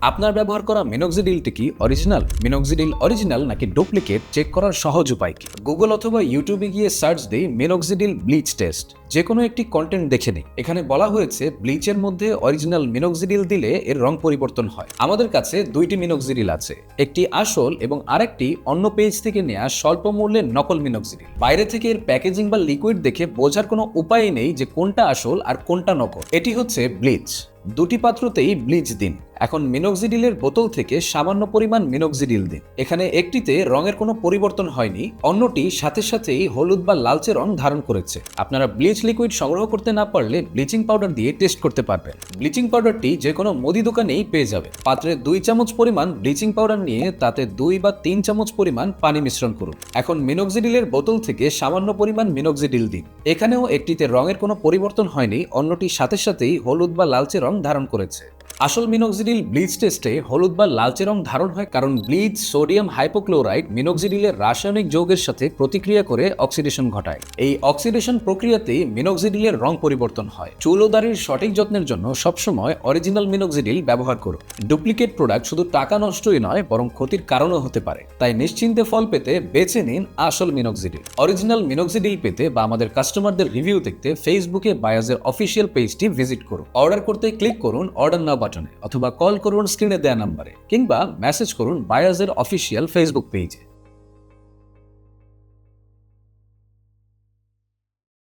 আপনার ব্যবহার করা মিনোক্সিডিলটি কি অরিজিনাল নাকি ডুপ্লিকেট চেক করার সহজ উপায় কি? গুগল অথবা ইউটিউবে গিয়ে সার্চ দিই মিনোক্সিডিল ব্লিচ টেস্ট। যে কোনো একটি কন্টেন্ট দেখে নিই। এখানে বলা হয়েছে ব্লিচের মধ্যে অরিজিনাল মিনোক্সিডিল দিলে এর রং পরিবর্তন হয়। আমাদের কাছে দুইটি মিনোক্সিডিল আছে, একটি আসল এবং আরেকটি অন্য পেজ থেকে নেওয়া স্বল্প মূল্যের নকল মিনোক্সিডিল। বাইরে থেকে এর প্যাকেজিং বা লিকুইড দেখে বোঝার কোনো উপায় নেই যে কোনটা আসল আর কোনটা নকল। এটি হচ্ছে ব্লিচ। দুটি পাত্রতেই ব্লিচ দিন। এখন মিনোক্সিডিলের বোতল থেকে সামান্য পরিমাণ মিনোক্সিডিল দিন। এখানে একটিতে রঙের কোনো পরিবর্তন হয়নি, অন্যটি সাথে সাথেই হলুদ বা লালচে রং ধারণ করেছে। আপনারা ব্লিচ লিকুইড সংগ্রহ করতে না পারলে ব্লিচিং পাউডার দিয়ে টেস্ট করতে পারবেন। ব্লিচিং পাউডারটি যে কোনো মুদি দোকানেই পেয়ে যাবে। পাত্রে 2 চামচ পরিমাণ ব্লিচিং পাউডার নিয়ে তাতে 2 বা 3 চামচ পরিমাণ পানি মিশ্রণ করুন। এখন মিনোক্সিডিলের বোতল থেকে সামান্য পরিমাণ মিনোক্সিডিল দিন। এখানেও একটিতে রঙের কোনো পরিবর্তন হয়নি, অন্যটি সাথে সাথেই হলুদ বা লালচে রং ধারণ করেছে। আসল মিনোক্সিডিল ব্লিচ টেস্টে হলুদ বা লালচে রং ধারণ হয় কারণ ব্লিচ সোডিয়াম হাইপোক্লোরাইড মিনোক্সিডিলের রাসায়নিক যৌগের সাথে প্রতিক্রিয়া করে অক্সিডেশন ঘটায়। এই অক্সিডেশন প্রক্রিয়াতেই মিনোক্সিডিলের রং পরিবর্তন হয়। চুল ও দাড়ির সঠিক যত্নের জন্য সবসময় অরিজিনাল মিনোক্সিডিল ব্যবহার করুন। ডুপ্লিকেট প্রোডাক্ট শুধু টাকা নষ্টই নয় বরং ক্ষতির কারণও হতে পারে। তাই নিশ্চিন্তে ফল পেতে বেছে নিন আসল মিনোক্সিডিল। অরিজিনাল মিনোক্সিডিল পেতে বা আমাদের কাস্টমারদের রিভিউ দেখতে ফেসবুকে বায়াজের অফিসিয়াল পেজটি ভিজিট করুন। অর্ডার করতে ক্লিক করুন অর্ডার নাও বাটনে অথবা কল করুন স্ক্রিনে দেয়া নাম্বারে, কিংবা মেসেজ করুন বায়াজের অফিসিয়াল ফেসবুক পেজে।